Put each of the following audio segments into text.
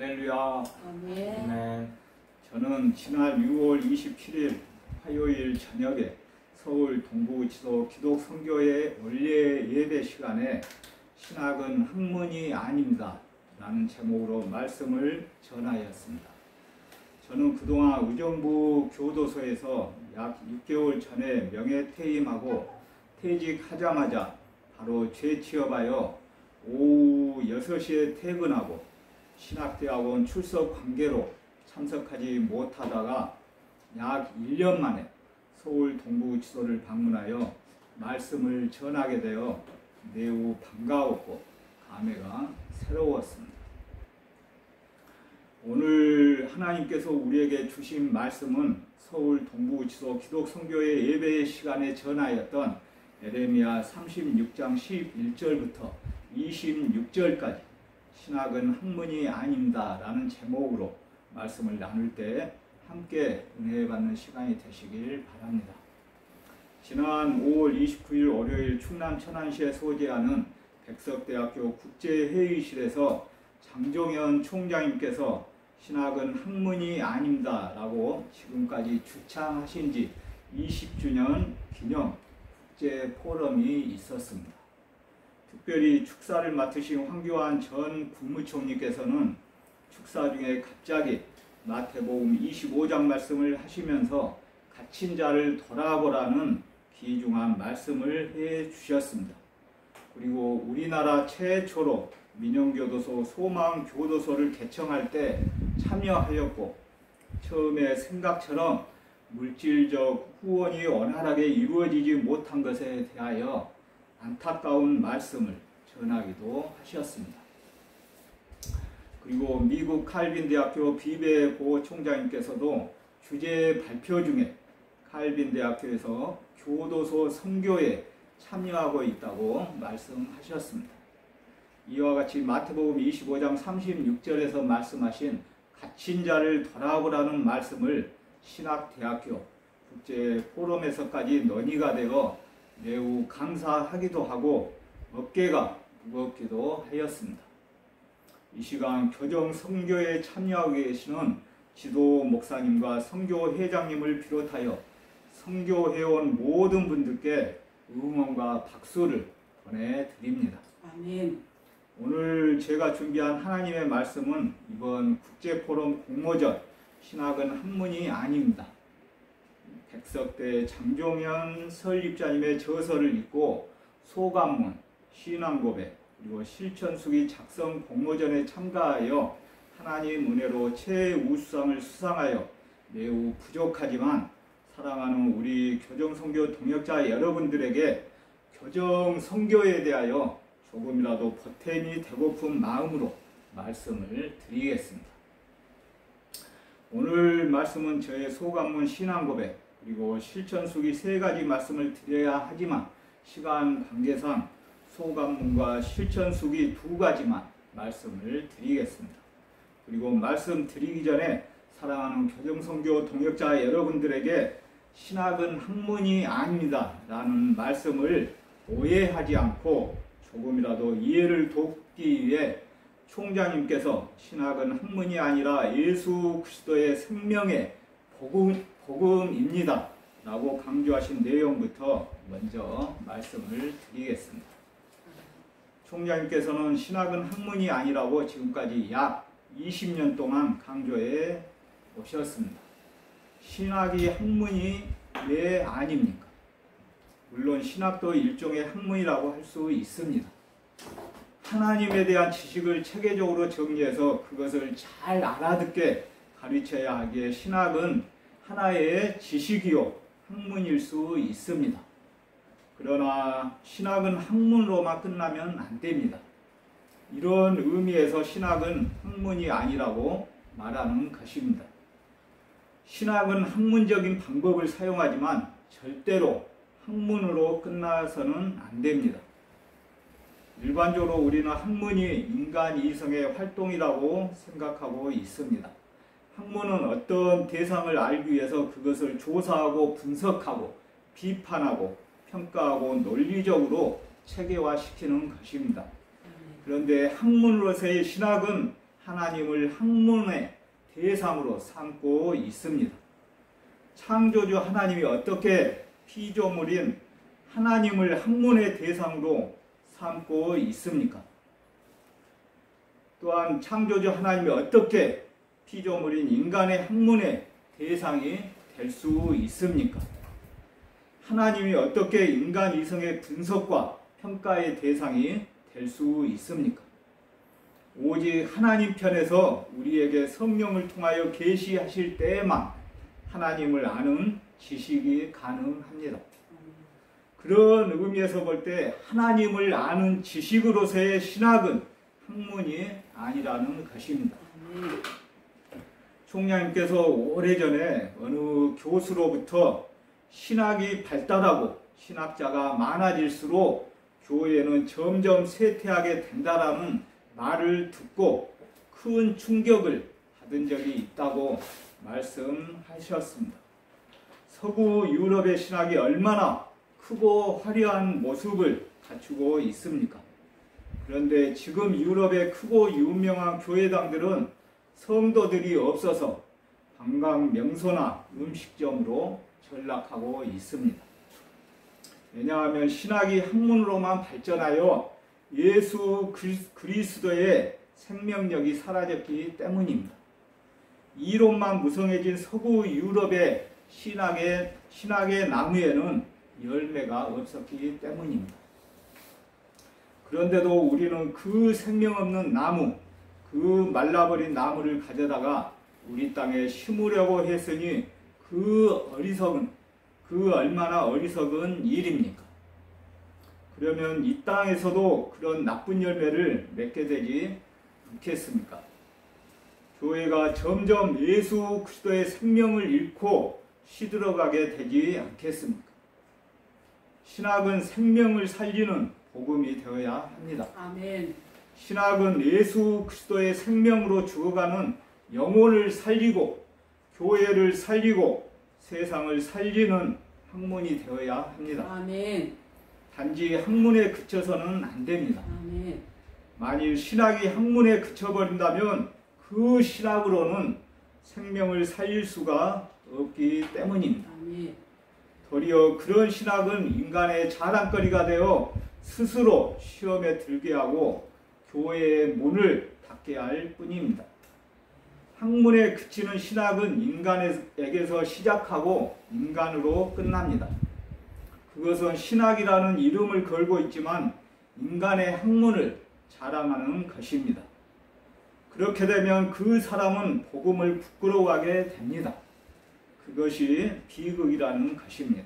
할렐루야. 아멘. 아멘. 저는 지난 6월 27일 화요일 저녁에 서울 동부지도 기독선교회 원래 예배 시간에 신학은 학문이 아닙니다 라는 제목으로 말씀을 전하였습니다. 저는 그동안 의정부 교도소에서 약 6개월 전에 명예퇴임하고 퇴직하자마자 바로 재취업하여 오후 6시에 퇴근하고 신학대학원 출석 관계로 참석하지 못하다가 약 1년 만에 서울 동부지도를 방문하여 말씀을 전하게 되어 매우 반가웠고 감회가 새로웠습니다. 오늘 하나님께서 우리에게 주신 말씀은 서울 동부지도 기독선교회 예배 시간에 전하였던 에레미야 36장 11절부터 26절까지 신학은 학문이 아닙니다 라는 제목으로 말씀을 나눌 때 함께 은혜 받는 시간이 되시길 바랍니다. 지난 5월 29일 월요일 충남 천안시에 소재하는 백석대학교 국제회의실에서 장종현 총장님께서 신학은 학문이 아닙니다 라고 지금까지 주창하신 지 20주년 기념 국제포럼이 있었습니다. 특별히 축사를 맡으신 황교안 전 국무총리께서는 축사 중에 갑자기 마태복음 25장 말씀을 하시면서 갇힌 자를 돌아보라는 귀중한 말씀을 해 주셨습니다. 그리고 우리나라 최초로 민영교도소 소망교도소를 개청할 때 참여하였고 처음에 생각처럼 물질적 후원이 원활하게 이루어지지 못한 것에 대하여 안타까운 말씀을 전하기도 하셨습니다. 그리고 미국 칼빈 대학교 비베 고 총장님께서도 주제 발표 중에 칼빈 대학교에서 교도소 선교에 참여하고 있다고 말씀하셨습니다. 이와 같이 마태복음 25장 36절에서 말씀하신 갇힌 자를 돌아보라는 말씀을 신학대학교 국제포럼에서까지 논의가 되어 매우 감사하기도 하고 어깨가 무겁기도 하였습니다. 이 시간 교정 선교에 참여하고 계시는 지도 목사님과 선교회장님을 비롯하여 선교해온 모든 분들께 응원과 박수를 보내드립니다. 아멘. 오늘 제가 준비한 하나님의 말씀은 이번 국제포럼 공모전 신학은 학문이 아닙니다. 백석대 장종현 설립자님의 저서를 읽고 소감문, 신앙고백, 그리고 실천수기 작성 공모전에 참가하여 하나님 은혜로 최우수상을 수상하여 매우 부족하지만 사랑하는 우리 교정선교 동역자 여러분들에게 교정선교에 대하여 조금이라도 보탬이 되고픈 마음으로 말씀을 드리겠습니다. 오늘 말씀은 저의 소감문 신앙고백 그리고 실천수기 3가지 말씀을 드려야 하지만 시간 관계상 소감문과 실천수기 2가지만 말씀을 드리겠습니다. 그리고 말씀 드리기 전에 사랑하는 교정선교 동역자 여러분들에게 신학은 학문이 아닙니다 라는 말씀을 오해하지 않고 조금이라도 이해를 돕기 위해 총장님께서 신학은 학문이 아니라 예수 그리스도의 생명의 복음입니다 라고 강조하신 내용부터 먼저 말씀을 드리겠습니다. 총장님께서는 신학은 학문이 아니라고 지금까지 약 20년 동안 강조해 오셨습니다. 신학이 학문이 왜 아닙니까? 물론 신학도 일종의 학문이라고 할 수 있습니다. 하나님에 대한 지식을 체계적으로 정리해서 그것을 잘 알아듣게 가르쳐야 하기에 신학은 하나의 지식이요 학문일 수 있습니다. 그러나 신학은 학문으로만 끝나면 안 됩니다. 이런 의미에서 신학은 학문이 아니라고 말하는 것입니다. 신학은 학문적인 방법을 사용하지만 절대로 학문으로 끝나서는 안 됩니다. 일반적으로 우리는 학문이 인간 이성의 활동이라고 생각하고 있습니다. 학문은 어떤 대상을 알기 위해서 그것을 조사하고 분석하고 비판하고 평가하고 논리적으로 체계화시키는 것입니다. 그런데 학문으로서의 신학은 하나님을 학문의 대상으로 삼고 있습니다. 창조주 하나님이 어떻게 피조물인 하나님을 학문의 대상으로 삼고 있습니까? 또한 창조주 하나님이 어떻게 피조물인 인간의 학문의 대상이 될 수 있습니까? 하나님이 어떻게 인간 이성의 분석과 평가의 대상이 될 수 있습니까? 오직 하나님 편에서 우리에게 성령을 통하여 계시하실 때에만 하나님을 아는 지식이 가능합니다. 그런 의미에서 볼 때 하나님을 아는 지식으로서의 신학은 학문이 아니라는 것입니다. 총장님께서 오래전에 어느 교수로부터 신학이 발달하고 신학자가 많아질수록 교회는 점점 쇠퇴하게 된다라는 말을 듣고 큰 충격을 받은 적이 있다고 말씀하셨습니다. 서구 유럽의 신학이 얼마나 크고 화려한 모습을 갖추고 있습니까? 그런데 지금 유럽의 크고 유명한 교회당들은 성도들이 없어서 관광 명소나 음식점으로 전락하고 있습니다. 왜냐하면 신학이 학문으로만 발전하여 예수 그리스도의 생명력이 사라졌기 때문입니다. 이론만 무성해진 서구 유럽의 신학의 나무에는 열매가 없었기 때문입니다. 그런데도 우리는 그 생명 없는 나무, 그 말라버린 나무를 가져다가 우리 땅에 심으려고 했으니 그 얼마나 어리석은 일입니까? 그러면 이 땅에서도 그런 나쁜 열매를 맺게 되지 않겠습니까? 교회가 점점 예수 그리스도의 생명을 잃고 시들어가게 되지 않겠습니까? 신학은 생명을 살리는 복음이 되어야 합니다. 아멘. 신학은 예수 그리스도의 생명으로 죽어가는 영혼을 살리고 교회를 살리고 세상을 살리는 학문이 되어야 합니다. 아멘. 단지 학문에 그쳐서는 안 됩니다. 아멘. 만일 신학이 학문에 그쳐버린다면 그 신학으로는 생명을 살릴 수가 없기 때문입니다. 아멘. 도리어 그런 신학은 인간의 자랑거리가 되어 스스로 시험에 들게 하고 교회의 문을 닫게 할 뿐입니다. 학문에 그치는 신학은 인간에게서 시작하고 인간으로 끝납니다. 그것은 신학이라는 이름을 걸고 있지만 인간의 학문을 자랑하는 것입니다. 그렇게 되면 그 사람은 복음을 부끄러워하게 됩니다. 그것이 비극이라는 것입니다.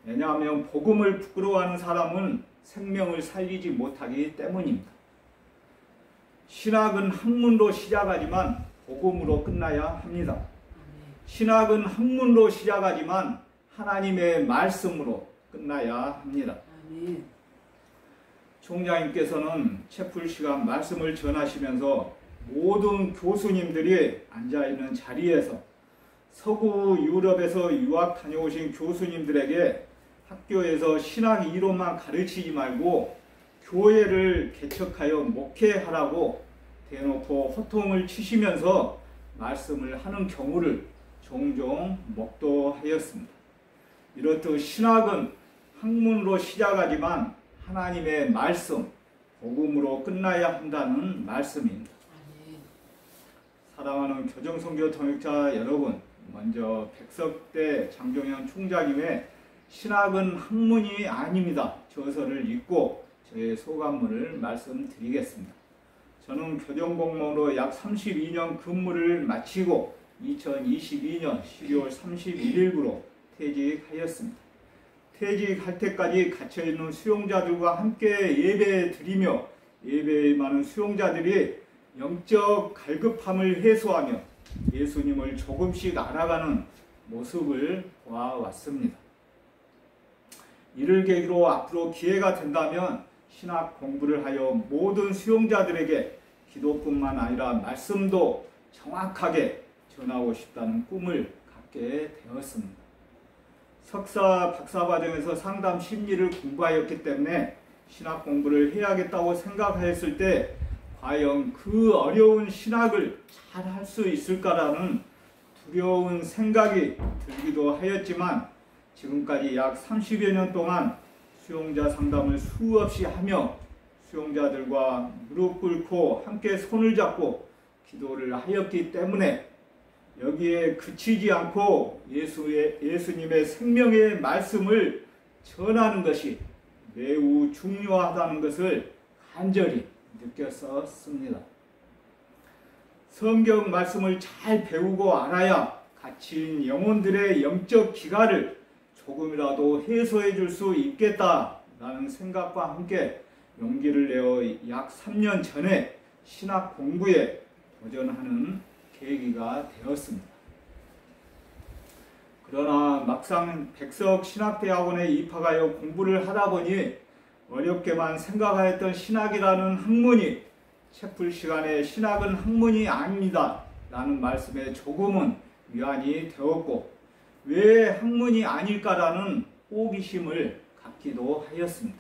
왜냐하면 복음을 부끄러워하는 사람은 생명을 살리지 못하기 때문입니다. 신학은 학문으로 시작하지만 복음으로 끝나야 합니다. 신학은 학문으로 시작하지만 하나님의 말씀으로 끝나야 합니다. 총장님께서는 채플 시간 말씀을 전하시면서 모든 교수님들이 앉아있는 자리에서 서구 유럽에서 유학 다녀오신 교수님들에게 학교에서 신학 이론만 가르치지 말고 교회를 개척하여 목회하라고 대놓고 호통을 치시면서 말씀을 하는 경우를 종종 목도하였습니다. 이렇듯 신학은 학문으로 시작하지만 하나님의 말씀, 복음으로 끝나야 한다는 말씀입니다. 사랑하는 교정선교 동역자 여러분, 먼저 백석대 장종현 총장님의 신학은 학문이 아닙니다 저서를 읽고 저의 소감문을 말씀드리겠습니다. 저는 교정공무원으로 약 32년 근무를 마치고 2022년 12월 31일부로 퇴직하였습니다. 퇴직할 때까지 갇혀있는 수용자들과 함께 예배 드리며 예배에 많은 수용자들이 영적 갈급함을 해소하며 예수님을 조금씩 알아가는 모습을 보아왔습니다. 이를 계기로 앞으로 기회가 된다면 신학 공부를 하여 모든 수용자들에게 기도뿐만 아니라 말씀도 정확하게 전하고 싶다는 꿈을 갖게 되었습니다. 석사, 박사 과정에서 상담 심리를 공부하였기 때문에 신학 공부를 해야겠다고 생각하였을 때 과연 그 어려운 신학을 잘 할 수 있을까라는 두려운 생각이 들기도 하였지만 지금까지 약 30여 년 동안 수용자 상담을 수없이 하며 수용자들과 무릎 꿇고 함께 손을 잡고 기도를 하였기 때문에 여기에 그치지 않고 예수님의 생명의 말씀을 전하는 것이 매우 중요하다는 것을 간절히 느꼈었습니다. 성경 말씀을 잘 배우고 알아야 갇힌 영혼들의 영적 기갈을 조금이라도 해소해 줄 수 있겠다라는 생각과 함께 용기를 내어 약 3년 전에 신학 공부에 도전하는 계기가 되었습니다. 그러나 막상 백석 신학대학원에 입학하여 공부를 하다 보니 어렵게만 생각하였던 신학이라는 학문이 책풀 시간에 신학은 학문이 아닙니다 라는 말씀에 조금은 위안이 되었고 왜 학문이 아닐까라는 호기심을 갖기도 하였습니다.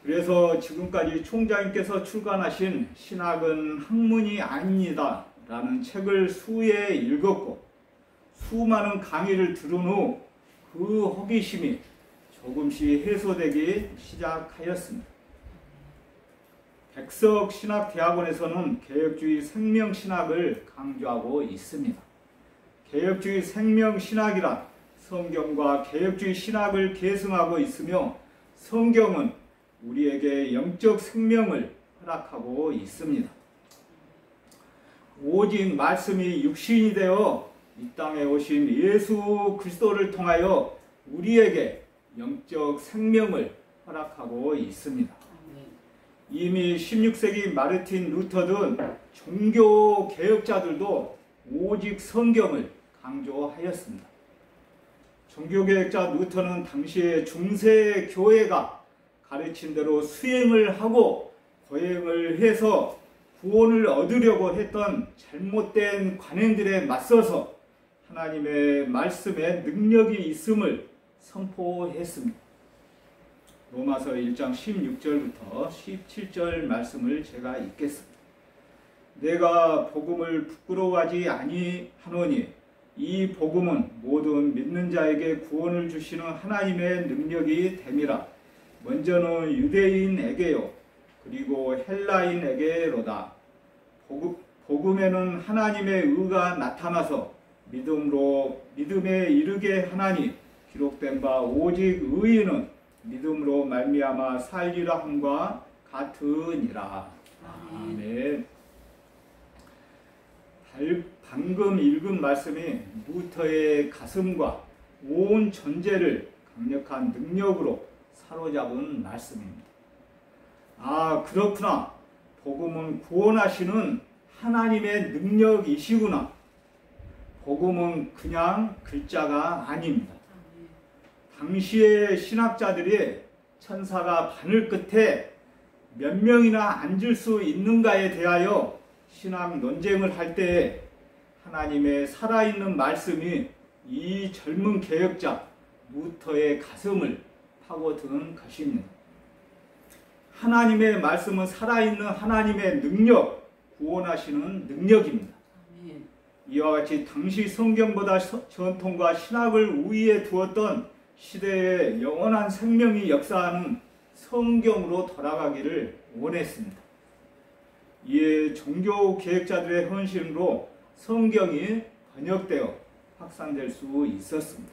그래서 지금까지 총장님께서 출간하신 신학은 학문이 아닙니다 라는 책을 수회 읽었고 수많은 강의를 들은 후 그 호기심이 조금씩 해소되기 시작하였습니다. 백석 신학대학원에서는 개혁주의 생명신학을 강조하고 있습니다. 개혁주의 생명신학이란 성경과 개혁주의 신학을 계승하고 있으며 성경은 우리에게 영적 생명을 허락하고 있습니다. 오직 말씀이 육신이 되어 이 땅에 오신 예수 그리스도를 통하여 우리에게 영적 생명을 허락하고 있습니다. 이미 16세기 마르틴 루터 등 종교 개혁자들도 오직 성경을 강조하였습니다. 종교개혁자 루터는 당시에 중세 교회가 가르친 대로 수행을 하고 거행을 해서 구원을 얻으려고 했던 잘못된 관행들에 맞서서 하나님의 말씀에 능력이 있음을 선포했습니다. 로마서 1장 16절부터 17절 말씀을 제가 읽겠습니다. 내가 복음을 부끄러워하지 아니하노니 이 복음은 모든 믿는 자에게 구원을 주시는 하나님의 능력이 됨이라. 먼저는 유대인에게요 그리고 헬라인에게로다. 복음에는 하나님의 의가 나타나서 믿음에 이르게 하나니 기록된 바 오직 의인은 믿음으로 말미암아 살리라 함과 같으니라. 아멘. 방금 읽은 말씀이 루터의 가슴과 온 존재를 강력한 능력으로 사로잡은 말씀입니다. 아, 그렇구나. 복음은 구원하시는 하나님의 능력이시구나. 복음은 그냥 글자가 아닙니다. 당시의 신학자들이 천사가 바늘 끝에 몇 명이나 앉을 수 있는가에 대하여 신학 논쟁을 할 때 하나님의 살아있는 말씀이 이 젊은 개혁자 루터의 가슴을 파고드는 것입니다. 하나님의 말씀은 살아있는 하나님의 능력, 구원하시는 능력입니다. 이와 같이 당시 성경보다 전통과 신학을 우위에 두었던 시대의 영원한 생명이 역사하는 성경으로 돌아가기를 원했습니다. 이에 종교 개혁자들의 헌신으로 성경이 번역되어 확산될 수 있었습니다.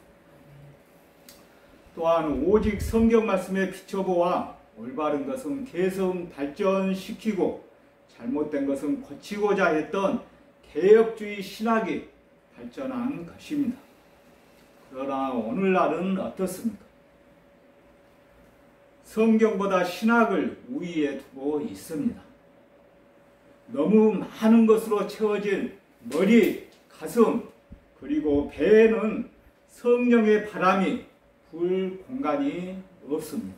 또한 오직 성경 말씀에 비춰보아 올바른 것은 계속 발전시키고 잘못된 것은 고치고자 했던 개혁주의 신학이 발전한 것입니다. 그러나 오늘날은 어떻습니까? 성경보다 신학을 우위에 두고 있습니다. 너무 많은 것으로 채워진 머리, 가슴, 그리고 배에는 성령의 바람이 불 공간이 없습니다.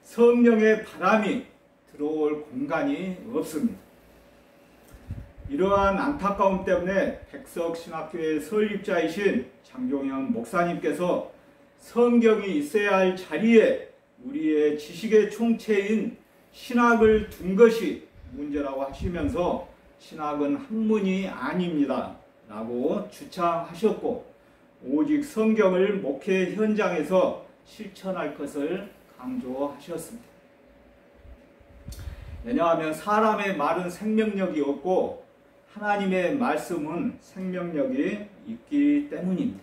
성령의 바람이 들어올 공간이 없습니다. 이러한 안타까움 때문에 백석신학교의 설립자이신 장종현 목사님께서 성경이 있어야 할 자리에 우리의 지식의 총체인 신학을 둔 것이 문제라고 하시면서 신학은 학문이 아닙니다 라고 주창하셨고, 오직 성경을 목회 현장에서 실천할 것을 강조하셨습니다. 왜냐하면 사람의 말은 생명력이 없고 하나님의 말씀은 생명력이 있기 때문입니다.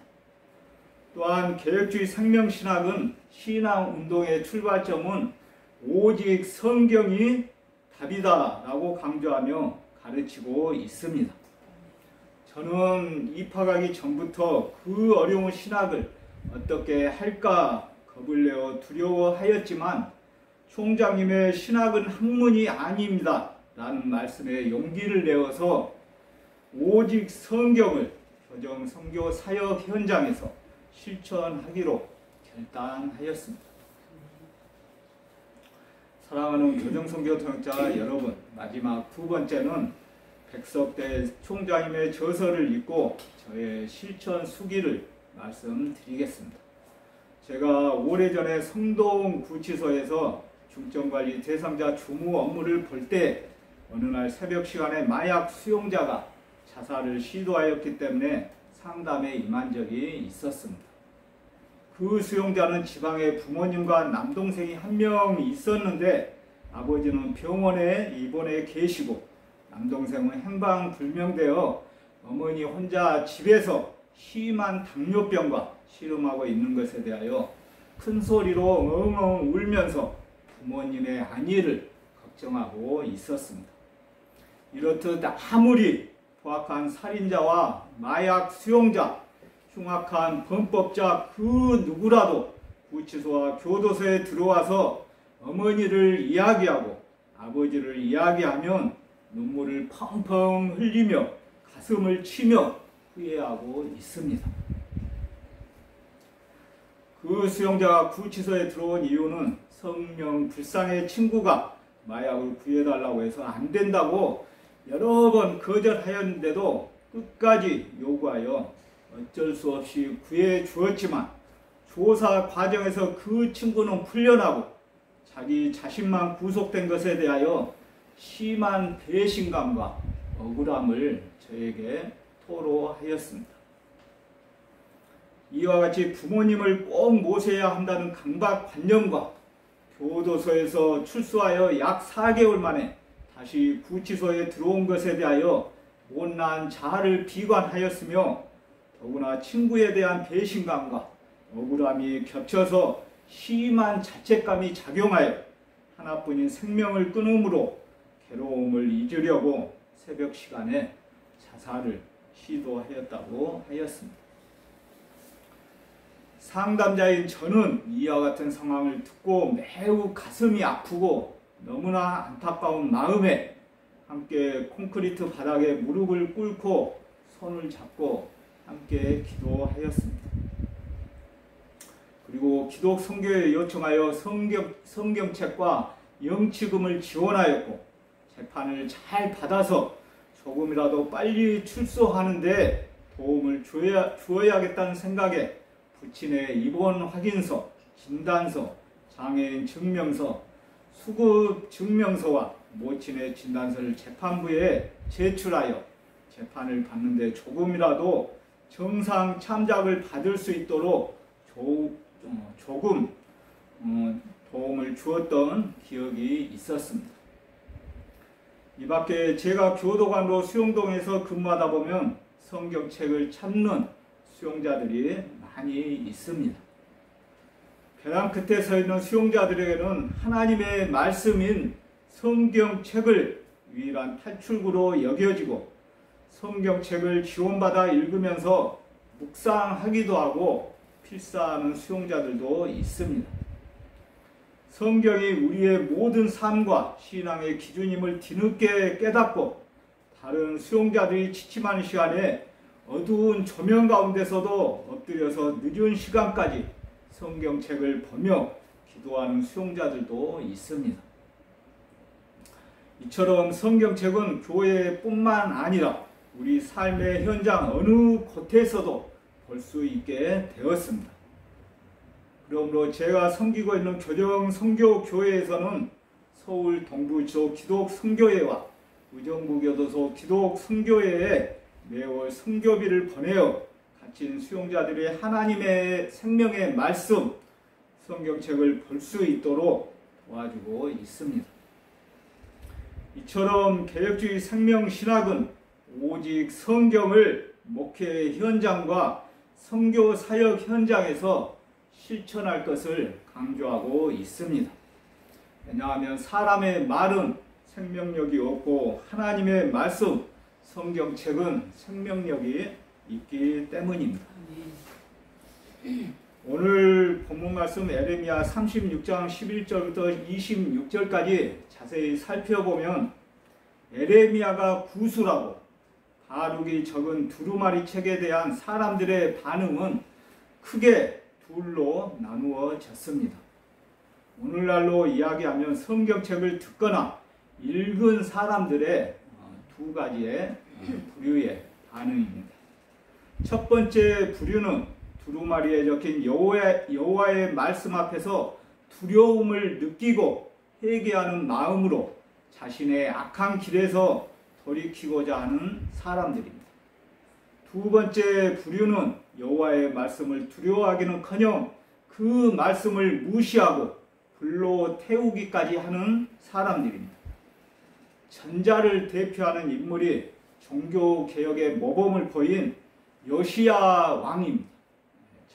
또한 개혁주의 생명신학은 신앙운동의 출발점은 오직 성경이 답이다 라고 강조하며 가르치고 있습니다. 저는 입학하기 전부터 그 어려운 신학을 어떻게 할까 겁을 내어 두려워하였지만, 총장님의 신학은 학문이 아닙니다 라는 말씀에 용기를 내어서 오직 성경을 교정 선교 사역 현장에서 실천하기로 결단하였습니다. 사랑하는 교정 선교 동역자 여러분, 마지막 두 번째는 백석대 총장님의 저서를 읽고 저의 실천 수기를 말씀드리겠습니다. 제가 오래전에 성동구치소에서 중증관리 대상자 주무 업무를 볼 때 어느 날 새벽 시간에 마약 수용자가 자살을 시도하였기 때문에 상담에 임한 적이 있었습니다. 그 수용자는 지방에 부모님과 남동생이 한 명 있었는데, 아버지는 병원에 입원해 계시고 남동생은 행방불명되어 어머니 혼자 집에서 심한 당뇨병과 씨름하고 있는 것에 대하여 큰 소리로 엉엉 울면서 부모님의 안위를 걱정하고 있었습니다. 이렇듯 아무리 포악한 살인자와 마약 수용자, 흉악한 범법자 그 누구라도 구치소와 교도소에 들어와서 어머니를 이야기하고 아버지를 이야기하면 눈물을 펑펑 흘리며 가슴을 치며 후회하고 있습니다. 그 수용자가 구치소에 들어온 이유는 성령 불상의 친구가 마약을 구해달라고 해서 안 된다고 여러 번 거절하였는데도 끝까지 요구하여 어쩔 수 없이 구해 주었지만, 조사 과정에서 그 친구는 풀려나고 자기 자신만 구속된 것에 대하여 심한 배신감과 억울함을 저에게 토로하였습니다. 이와 같이 부모님을 꼭 모셔야 한다는 강박관념과 교도소에서 출소하여 약 4개월 만에 다시 구치소에 들어온 것에 대하여 못난 자아를 비관하였으며, 더구나 친구에 대한 배신감과 억울함이 겹쳐서 심한 자책감이 작용하여 하나뿐인 생명을 끊음으로 괴로움을 잊으려고 새벽 시간에 자살을 시도하였다고 하였습니다. 상담자인 저는 이와 같은 상황을 듣고 매우 가슴이 아프고 너무나 안타까운 마음에 함께 콘크리트 바닥에 무릎을 꿇고 손을 잡고 함께 기도하였습니다. 그리고 기독 선교에 요청하여 성경책과 영치금을 지원하였고, 재판을 잘 받아서 조금이라도 빨리 출소하는데 도움을 주어야겠다는 생각에 부친의 입원 확인서, 진단서, 장애인 증명서, 수급 증명서와 모친의 진단서를 재판부에 제출하여 재판을 받는데 조금이라도 정상 참작을 받을 수 있도록 조금 도움을 주었던 기억이 있었습니다. 이 밖에 제가 교도관으로 수용동에서 근무하다 보면 성경책을 찾는 수용자들이 많이 있습니다. 벼랑 끝에 서 있는 수용자들에게는 하나님의 말씀인 성경책을 유일한 탈출구로 여겨지고, 성경책을 지원받아 읽으면서 묵상하기도 하고 필사하는 수용자들도 있습니다. 성경이 우리의 모든 삶과 신앙의 기준임을 뒤늦게 깨닫고, 다른 수용자들이 지침하는 시간에 어두운 조명 가운데서도 엎드려서 늦은 시간까지 성경책을 보며 기도하는 수용자들도 있습니다. 이처럼 성경책은 교회뿐만 아니라 우리 삶의 현장 어느 곳에서도 볼 수 있게 되었습니다. 그러므로 제가 섬기고 있는 교정 선교 교회에서는 서울 동부지도 기독선교회와 의정부교도소 기독선교회에 매월 선교비를 보내어 갇힌 수용자들의 하나님의 생명의 말씀, 성경책을 볼 수 있도록 도와주고 있습니다. 이처럼 개혁주의 생명신학은 오직 성경을 목회 현장과 선교 사역 현장에서 실천할 것을 강조하고 있습니다. 왜냐하면 사람의 말은 생명력이 없고 하나님의 말씀, 성경책은 생명력이 있기 때문입니다. 오늘 본문 말씀 에레미야 36장 11절부터 26절까지 자세히 살펴보면 에레미야가 구술하고 바룩이 적은 두루마리 책에 대한 사람들의 반응은 크게 둘로 나누어졌습니다. 오늘날로 이야기하면 성경책을 듣거나 읽은 사람들의 두 가지의 부류의 반응입니다. 첫 번째 부류는 두루마리에 적힌 여호와의 말씀 앞에서 두려움을 느끼고 회개하는 마음으로 자신의 악한 길에서 돌이키고자 하는 사람들입니다. 두 번째 부류는 여호와의 말씀을 두려워하기는커녕 그 말씀을 무시하고 불로 태우기까지 하는 사람들입니다. 전자를 대표하는 인물이 종교개혁의 모범을 보인 요시야 왕입니다.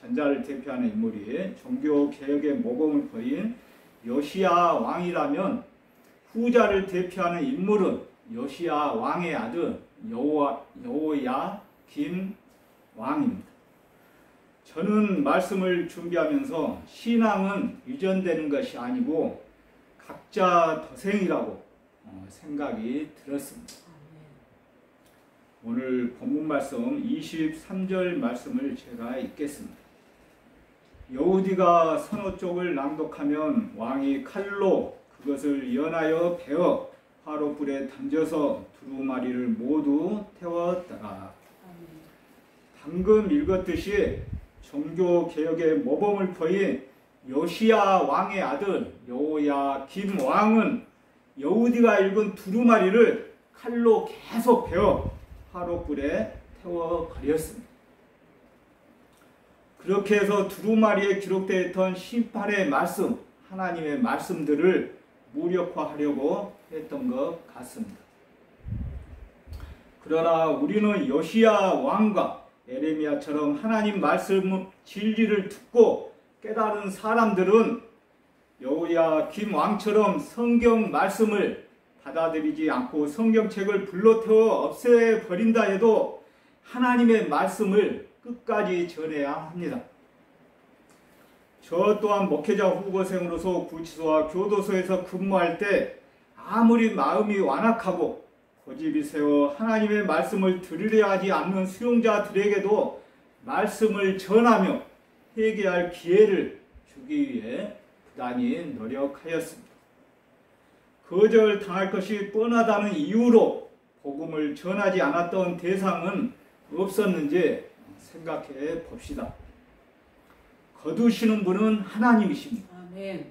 전자를 대표하는 인물이 종교개혁의 모범을 보인 요시야 왕이라면 후자를 대표하는 인물은 요시야 왕의 아들 여호야김 왕입니다. 저는 말씀을 준비하면서 신앙은 유전되는 것이 아니고 각자 도생이라고 생각이 들었습니다. 오늘 본문 말씀 23절 말씀을 제가 읽겠습니다. 여우디가 서너 쪽을 낭독하면 왕이 칼로 그것을 연하여 베어 화롯불에 던져서 두루마리를 모두 태웠더라. 방금 읽었듯이 종교개혁의 모범을 보인 요시야 왕의 아들 여호야김 왕은 여우디가 읽은 두루마리를 칼로 계속 베어 화롯불에 태워버렸습니다. 그렇게 해서 두루마리에 기록되어 있던 심판의 말씀, 하나님의 말씀들을 무력화하려고 했던 것 같습니다. 그러나 우리는 요시야 왕과 에레미야처럼 하나님 말씀 진리를 듣고 깨달은 사람들은 여호야김 왕처럼 성경 말씀을 받아들이지 않고 성경책을 불로 태워 없애버린다 해도 하나님의 말씀을 끝까지 전해야 합니다. 저 또한 목회자 후보생으로서 구치소와 교도소에서 근무할 때 아무리 마음이 완악하고 고집이 세워 하나님의 말씀을 들으려 하지 않는 수용자들에게도 말씀을 전하며 회개할 기회를 주기 위해 부단히 노력하였습니다. 거절당할 것이 뻔하다는 이유로 복음을 전하지 않았던 대상은 없었는지 생각해 봅시다. 거두시는 분은 하나님이십니다. 아멘.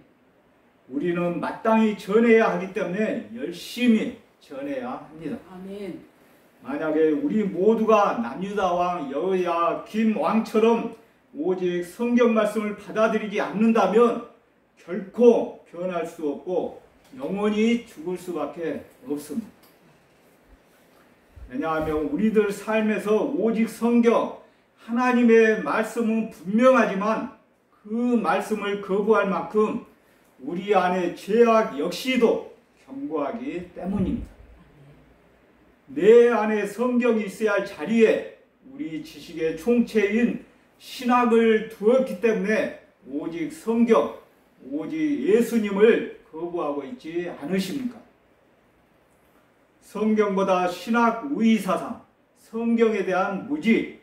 우리는 마땅히 전해야 하기 때문에 열심히 전해야 합니다. 아멘. 만약에 우리 모두가 남유다 왕 여호야김 왕처럼 오직 성경 말씀을 받아들이지 않는다면 결코 변할 수 없고 영원히 죽을 수밖에 없습니다. 왜냐하면 우리들 삶에서 오직 성경, 하나님의 말씀은 분명하지만 그 말씀을 거부할 만큼 우리 안에 죄악 역시도 견고하기 때문입니다. 내 안에 성경이 있어야 할 자리에 우리 지식의 총체인 신학을 두었기 때문에 오직 성경, 오직 예수님을 거부하고 있지 않으십니까? 성경보다 신학 우위사상, 성경에 대한 무지,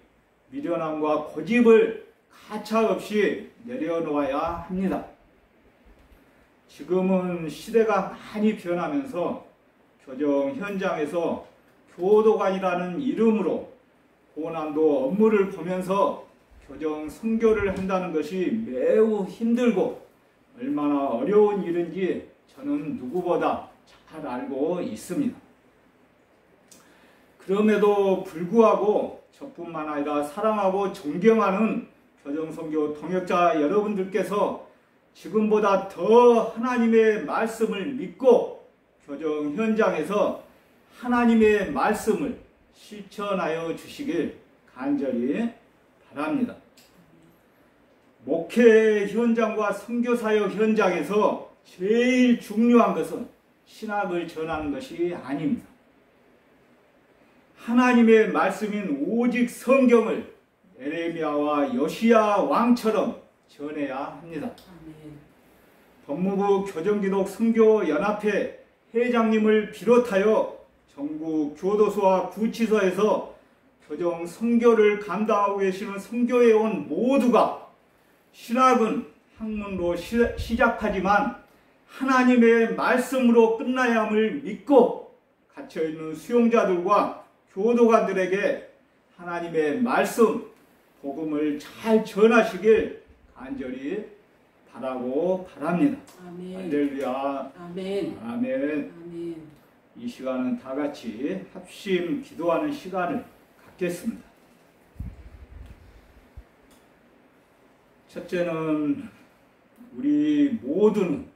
미련함과 고집을 가차없이 내려놓아야 합니다. 지금은 시대가 많이 변하면서 교정 현장에서 교도관이라는 이름으로 고난도 업무를 보면서 교정 선교를 한다는 것이 매우 힘들고 얼마나 어려운 일인지 저는 누구보다 잘 알고 있습니다. 그럼에도 불구하고 저뿐만 아니라 사랑하고 존경하는 교정선교 동역자 여러분들께서 지금보다 더 하나님의 말씀을 믿고 교정 현장에서 하나님의 말씀을 실천하여 주시길 간절히 바랍니다. 목회 현장과 선교사역 현장에서 제일 중요한 것은 신학을 전하는 것이 아닙니다. 하나님의 말씀인 오직 성경을 에레미야와 요시야 왕처럼 전해야 합니다. 법무부 교정기독 선교연합회 회장님을 비롯하여 전국 교도소와 구치소에서 교정 선교를 감당하고 계시는 선교회원 모두가 신학은 학문으로 시작하지만 하나님의 말씀으로 끝나야 함을 믿고 갇혀있는 수용자들과 교도관들에게 하나님의 말씀, 복음을 잘 전하시길 간절히 바라고 바랍니다. 아멘. 할렐루야. 아멘. 아멘. 아멘. 이 시간은 다 같이 합심 기도하는 시간을 갖겠습니다. 첫째는 우리 모두는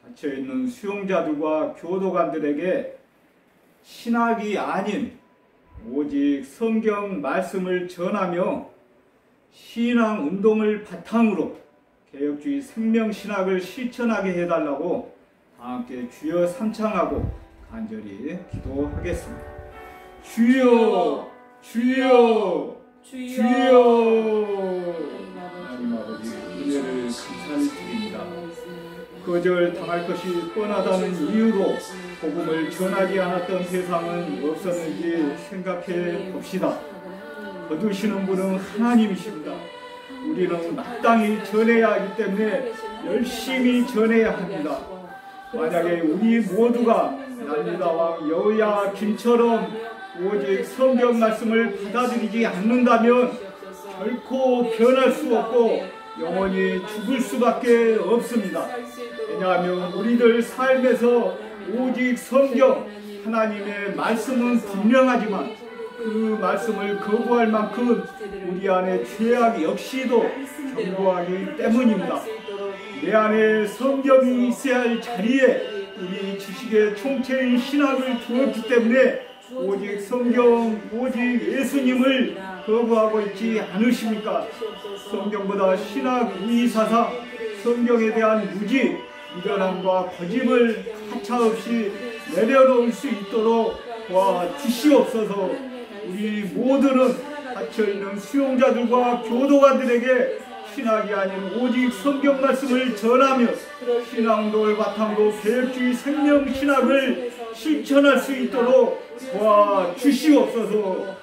갇혀있는 수용자들과 교도관들에게 신학이 아닌 오직 성경 말씀을 전하며 신앙 운동을 바탕으로 개혁주의 생명신학을 실천하게 해달라고 함께 주여 삼창하고 간절히 기도하겠습니다. 주여, 주여, 주여. 하나님 아버지, 은혜를 감사를 드립니다. 거절당할 것이 뻔하다는 이유로 복음을 전하지 않았던 세상은 없었는지 생각해 봅시다. 거두시는 분은 하나님이십니다. 우리는 마땅히 전해야 하기 때문에 열심히 전해야 합니다. 만약에 우리 모두가 난리다왕 여호야 김처럼 오직 성경 말씀을 받아들이지 않는다면 결코 변할 수 없고 영원히 죽을 수밖에 없습니다. 왜냐하면 우리들 삶에서 오직 성경 하나님의 말씀은 분명하지만 그 말씀을 거부할 만큼 우리 안에 죄악 역시도 견고하기 때문입니다. 내 안에 성경이 있어야 할 자리에 우리 지식의 총체인 신학을 두었기 때문에 오직 성경, 오직 예수님을 거부하고 있지 않으십니까? 성경보다 신학 이사상, 성경에 대한 무지, 미련함과 거짓을 가차없이 내려놓을 수 있도록 도와주시옵소서. 우리 모두는 갇혀있는 수용자들과 교도관들에게 신학이 아닌 오직 성경 말씀을 전하며 신앙도를 바탕으로 개혁주의 생명신학을 실천할 수 있도록 도와주시옵소서.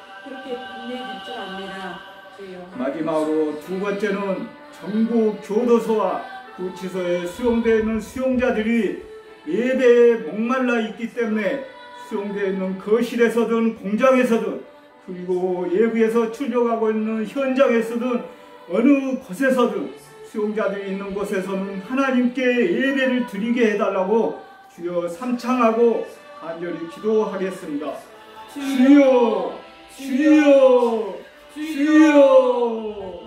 마지막으로 두 번째는 전국 교도소와 구치소에 수용되어 있는 수용자들이 예배에 목말라 있기 때문에 수용되어 있는 거실에서든 공장에서든 그리고 예부에서 출력하고 있는 현장에서든 어느 곳에서든 수용자들이 있는 곳에서는 하나님께 예배를 드리게 해달라고 주여 삼창하고 간절히 기도하겠습니다. 주여, 주여, 주여.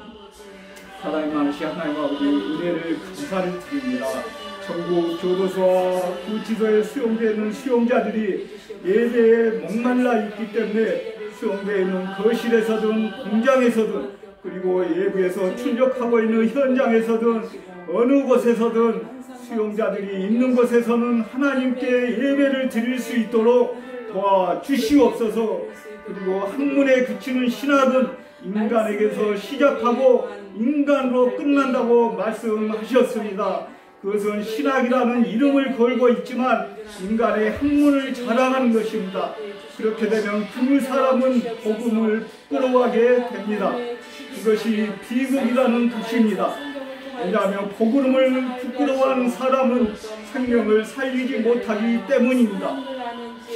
사랑이 많으신 하나님 아버지, 은혜를 감사를 드립니다. 전국 교도소와 구치소에 수용되는 수용자들이 예배에 목말라 있기 때문에 수용되어 있는 거실에서든 공장에서든 그리고 예부에서 출력하고 있는 현장에서든 어느 곳에서든 수용자들이 있는 곳에서는 하나님께 예배를 드릴 수 있도록 도와주시옵소서. 그리고 학문에 그치는 신학은 인간에게서 시작하고 인간으로 끝난다고 말씀하셨습니다. 그것은 신학이라는 이름을 걸고 있지만 인간의 학문을 자랑하는 것입니다. 그렇게 되면 그 사람은 복음을 부끄러워하게 됩니다. 이것이 비극이라는 뜻입니다. 왜냐하면 복음을 부끄러워하는 사람은 생명을 살리지 못하기 때문입니다.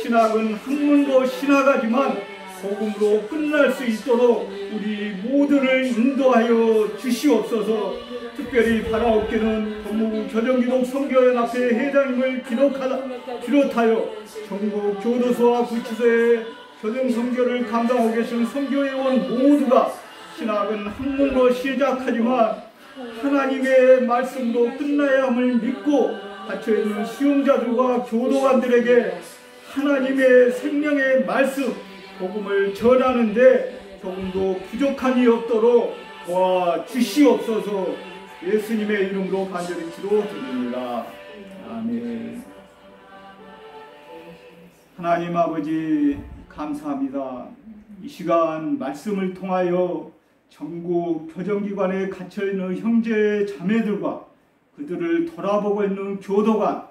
신학은 학문도 신학하지만 복음으로 끝날 수 있도록 우리 모두를 인도하여 주시옵소서. 특별히 바라옵기는 법무부 교정기독 선교연합회 회장님을 비롯하여 전국 교도소와 구치소의 교정 선교를 감당하고 계신 선교회원 모두가 신학은 학문으로 시작하지만 하나님의 말씀으로 끝나야 함을 믿고 갇혀있는 수용자들과 교도관들에게 하나님의 생명의 말씀, 복음을 전하는데 조금도 부족함이 없도록 도와주시옵소서. 예수님의 이름으로 간절히 기도드립니다. 아멘. 하나님 아버지 감사합니다. 이 시간 말씀을 통하여 전국 교정기관에 갇혀있는 형제 자매들과 그들을 돌아보고 있는 교도관,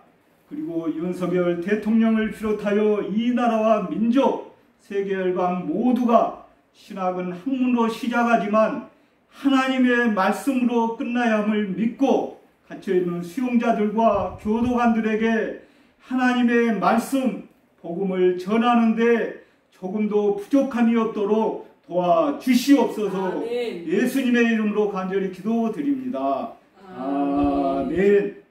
그리고 윤석열 대통령을 비롯하여 이 나라와 민족, 세계 열방 모두가 신학은 학문으로 시작하지만 하나님의 말씀으로 끝나야 함을 믿고 갇혀있는 수용자들과 교도관들에게 하나님의 말씀, 복음을 전하는데 조금도 부족함이 없도록 도와주시옵소서. 예수님의 이름으로 간절히 기도드립니다. 아멘.